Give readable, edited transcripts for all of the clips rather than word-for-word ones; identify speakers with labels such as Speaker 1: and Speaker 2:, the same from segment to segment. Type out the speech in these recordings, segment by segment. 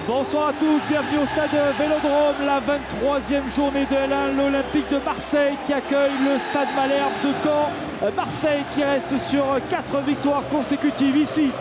Speaker 1: Bonsoir à tous, bienvenue au stade Vélodrome, la 23e journée de L1, l'Olympique de Marseille qui accueille le stade Malherbe de Caen. Marseille qui reste sur 4 victoires consécutives ici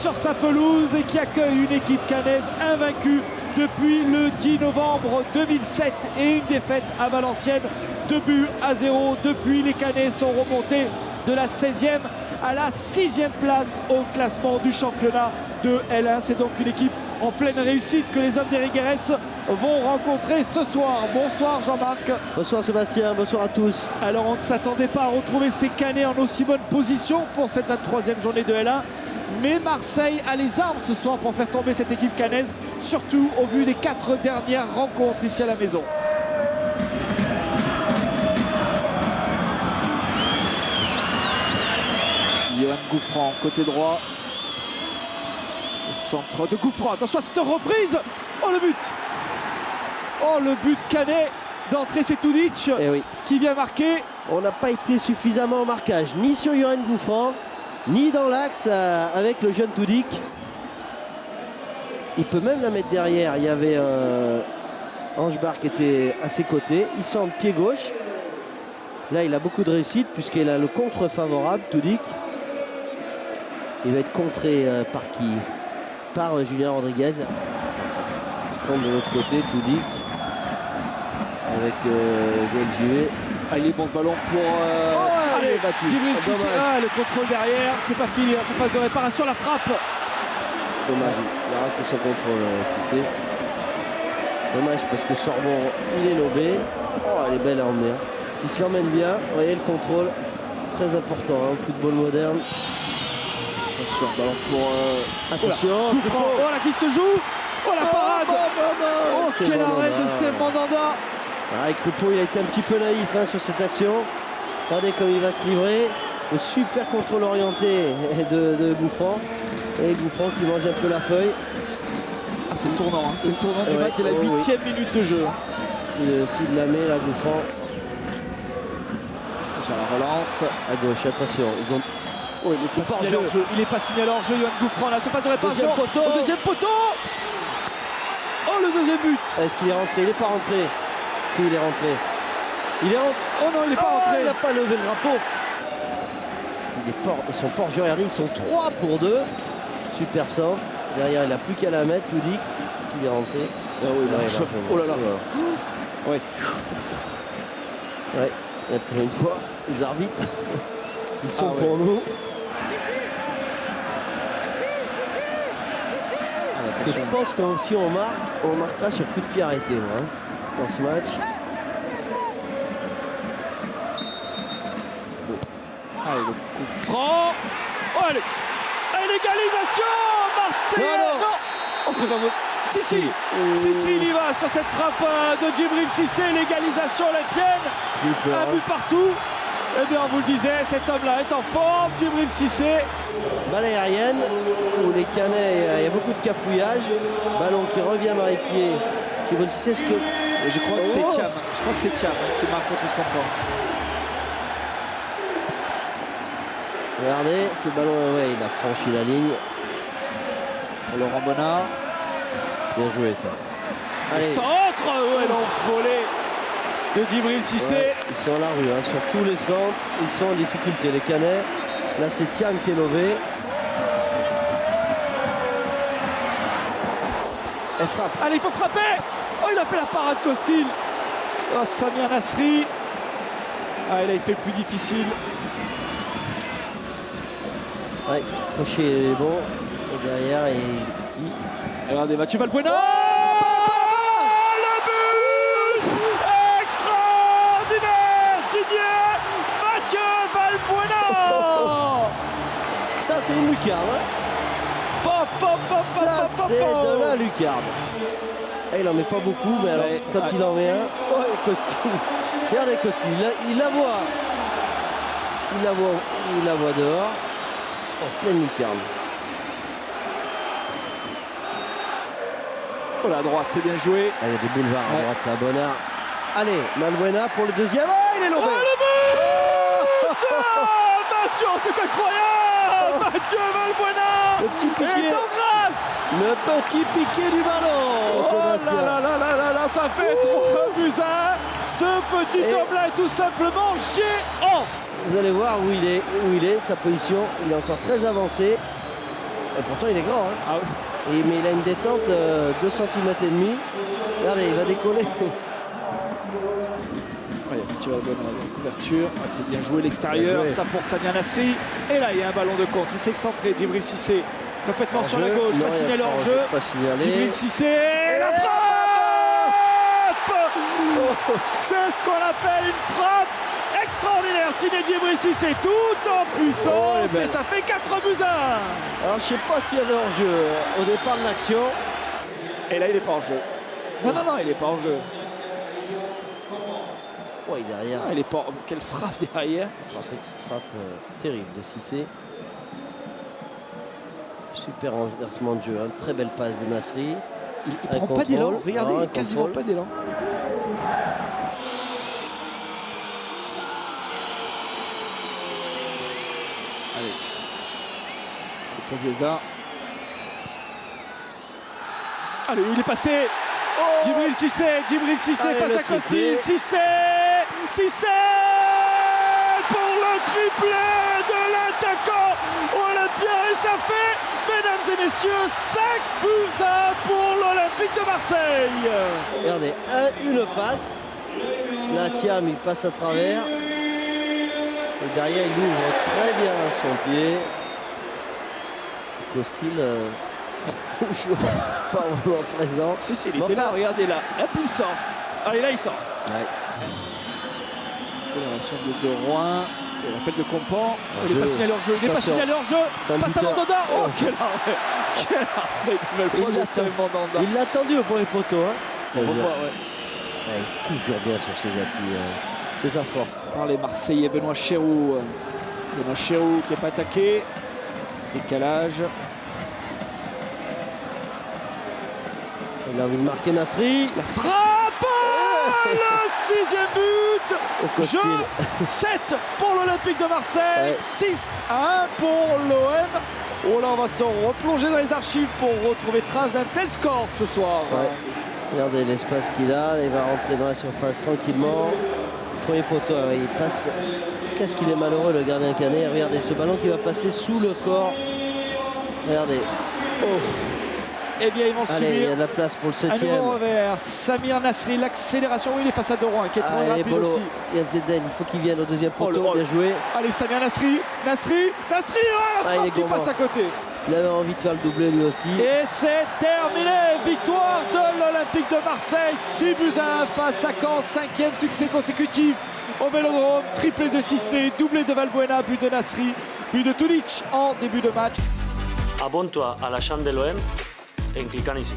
Speaker 1: sur sa pelouse et qui accueille une équipe cannaise invaincue depuis le 10 novembre 2007 et une défaite à Valenciennes, 2-0. Depuis, les Cannais sont remontés de la 16e à la 6e place au classement du championnat de L1. C'est donc une équipe en pleine réussite que les hommes d'Éric Guéretz vont rencontrer ce soir. Bonsoir Jean-Marc.
Speaker 2: Bonsoir Sébastien, bonsoir à tous.
Speaker 1: Alors on ne s'attendait pas à retrouver ces Cannais en aussi bonne position pour cette 23e journée de L1. Mais Marseille a les armes ce soir pour faire tomber cette équipe cannaise, surtout au vu des 4 dernières rencontres ici à la maison. Yoann Gouffran, côté droit. Le centre de Gouffran. Attention à cette reprise. Oh le but. Oh le but canet d'entrée, c'est Tudic qui vient marquer.
Speaker 2: On n'a pas été suffisamment au marquage, ni sur Yoann Gouffran, ni dans l'axe avec le jeune Tudic. Il peut même la mettre derrière. Il y avait Angebar qui était à ses côtés. Il centre pied gauche. Là, il a beaucoup de réussite puisqu'il a le contre favorable, Tudic. Il va être contré par qui? Par Julien Rodriguez. Par contre, de l'autre côté, Tudic avec Gelgivé.
Speaker 1: Ah, il est bon ce ballon pour allez, Djibril Cissé. Le contrôle derrière, c'est pas fini. En surface de réparation, la frappe.
Speaker 2: C'est dommage, il a raté son contrôle, Cissé. Dommage parce que Sorbon, il est lobé. Oh, elle est belle à emmener. S'il l'emmène bien, vous voyez le contrôle, très important au football moderne.
Speaker 1: Attention, ballon pour
Speaker 2: attention,
Speaker 1: Gouffran. Oh là qui se joue. Oh la parade. Oh quel arrêt de Steve Mandanda.
Speaker 2: Crupeau, il a été un petit peu naïf sur cette action. Regardez comme il va se livrer. Le super contrôle orienté de Gouffran. Et Gouffran qui mange un peu la feuille.
Speaker 1: Ah, c'est le tournant, c'est le tournant du match de la 8e minute de jeu.
Speaker 2: Parce que s'il la met, là, Gouffran.
Speaker 1: Attention à la relance.
Speaker 2: À gauche, attention. Ils ont...
Speaker 1: Oh, il est pas signalé hors jeu. Il est pas signalé hors jeu, Yoann Gouffran. La surface de réparation. Deuxième poteau. Oh, le deuxième but.
Speaker 2: Est-ce qu'il est rentré? Il n'est pas rentré. Si, il est rentré. Il est rentré.
Speaker 1: Oh non, il n'est pas rentré.
Speaker 2: Il n'a pas levé le drapeau. Ils sont pas regardez, ils sont 3 pour 2. Super centre. Derrière, il n'a plus qu'à la mettre, Tudic. Est-ce qu'il est rentré?
Speaker 1: Ah oui, là, oh là là. Oui.
Speaker 2: Ouais, et pour une fois, les arbitres, ils sont pour nous. Je pense que si on marque, on marquera sur coup de pied arrêté, moi, dans ce match.
Speaker 1: Allez, le coup franc. Oh, allez. L'égalisation. Marseille. Non. Oh, c'est pas bon. Si, il y va sur cette frappe de Djibril Cissé. L'égalisation olympienne. Un but partout. Eh bien, on vous le disait, cet homme-là est en forme. Djibril Cissé.
Speaker 2: Balle aérienne, où les Cannais, il y a beaucoup de cafouillage. Ballon qui revient dans les pieds. Djibril Cissé, ce que...
Speaker 1: Je crois que c'est Thiam. Je crois que c'est Thiam qui marque contre son camp.
Speaker 2: Regardez, ce ballon, il a franchi la ligne.
Speaker 1: Pour Laurent Bonnard.
Speaker 2: Bien joué ça.
Speaker 1: Allez. Le centre, l'envolée de Djibril Cissé.
Speaker 2: Ouais, ils sont à la rue, sur tous les centres, ils sont en difficulté, les Cannais. Là, c'est Thiam qui est lové. Elle frappe.
Speaker 1: Allez, il faut frapper. Oh, il a fait la parade Costil. Oh, Samir Nasri. Ah, là, il fait le plus difficile.
Speaker 2: Ouais, le crochet est bon. Et derrière,
Speaker 1: regardez, Mathieu Valbuena. Le but extraordinaire signé Mathieu Valbuena.
Speaker 2: Ça, c'est une lucarne. Ça, c'est de la lucarne. Et il en met pas beaucoup, mais alors, quand il en met un, Costil. Regardez Costil, il la voit. Il la voit dehors. En pleine lucarne.
Speaker 1: Oh là, à droite, c'est bien joué.
Speaker 2: Ah, il y a des boulevards à droite, là, Bonnard. Allez, Valbuena pour le deuxième. Oh, il est lobé.
Speaker 1: Oh, le but. Mathieu, c'est incroyable. Mathieu Valbuena
Speaker 2: le petit piqué.
Speaker 1: est en grâce.
Speaker 2: Le petit piqué du ballon.
Speaker 1: Oh
Speaker 2: Sébastien.
Speaker 1: là, ça fait 3-1. Ce petit homme-là est tout simplement géant.
Speaker 2: Vous allez voir où il est, sa position. Il est encore très avancé. Et pourtant, il est grand. Hein.
Speaker 1: Ah oui.
Speaker 2: Mais il a une détente 2 cm et demi. Regardez, il va décoller.
Speaker 1: Tu vas bonne couverture. Ah, c'est bien joué l'extérieur. Ça pour Samir Nasri. Et là, il y a un ballon de contre. Il s'est excentré. Djibril Cissé complètement sur la gauche. Pas signalé hors jeu. Djibril Cissé. Et la frappe. C'est ce qu'on appelle une frappe extraordinaire. Signé Djibril Cissé tout en puissance. Et ça fait 4-1.
Speaker 2: Alors, je sais pas s'il y avait hors jeu au départ de l'action.
Speaker 1: Et là, il n'est pas en jeu. Non, il n'est pas en jeu.
Speaker 2: Ouais, derrière.
Speaker 1: Il est pas... Quelle frappe derrière.
Speaker 2: Frappe terrible de Cissé. Super renversement de jeu. Hein. Très belle passe de Nasri.
Speaker 1: Il prend pas d'élan. Regardez, quasiment pas d'élan. Allez. C'est pour Vieza. Allez, il est passé. Djibril Cissé face à Costil. Cissé pour le triplé de l'attaquant olympien. Et ça fait, mesdames et messieurs, 5-1 pour l'Olympique de Marseille.
Speaker 2: Regardez, une passe. Là, Thiam, il passe à travers. Et derrière, il ouvre très bien son pied. Costil, pas vraiment présent.
Speaker 1: Si, il était là, regardez là. Hop, il sort. Allez, là, il sort.
Speaker 2: Ouais.
Speaker 1: Accélération de Rouen. Et l'appel de Compan. Il n'est pas signalé hors jeu. Il n'est pas signalé hors jeu. Face à Mandanda. Oh, quel arrêt. Quel arrêt.
Speaker 2: Il l'a attendu au premier poteau. Hein.
Speaker 1: On revoit, ouais.
Speaker 2: Il est toujours bien sur ses appuis. C'est sa force.
Speaker 1: Par les Marseillais, Benoît Chéroux. Benoît Chéroux qui n'est pas attaqué. Décalage.
Speaker 2: Il a envie de marquer Nasri.
Speaker 1: La frappe. Le 6e but. Jeu 7 pour l'Olympique de Marseille. 6-1 pour l'OM. Oh là, on va se replonger dans les archives pour retrouver trace d'un tel score ce soir.
Speaker 2: Ouais. Regardez l'espace qu'il a. Il va rentrer dans la surface tranquillement. Premier poteau, il passe. Qu'est-ce qu'il est malheureux, le gardien Canet. Regardez ce ballon qui va passer sous le corps. Regardez. Oh.
Speaker 1: Eh bien, ils vont subir.
Speaker 2: Allez, il y a de la place pour le 7e.
Speaker 1: Un nouveau revers. Samir Nasri, l'accélération. Oui, il est face à De Rouen, qui est très rapide
Speaker 2: Bolo.
Speaker 1: aussi.
Speaker 2: Il y a Zeden, il faut qu'il vienne au deuxième poteau. Bien joué.
Speaker 1: Allez, Samir Nasri. Oh, la frappe qui passe à côté.
Speaker 2: Il avait envie de faire le doublé lui aussi.
Speaker 1: Et c'est terminé. Victoire de l'Olympique de Marseille. 6-1 face à Caen. 5e succès consécutif au Vélodrome. Triplé de Cissé, doublé de Valbuena, but de Nasri, but de Tulic en début de match.
Speaker 3: Abonne-toi à la chaîne de l'OM en cliquant ici.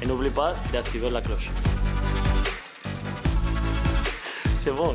Speaker 3: Et n'oublie pas d'activer la cloche. C'est bon.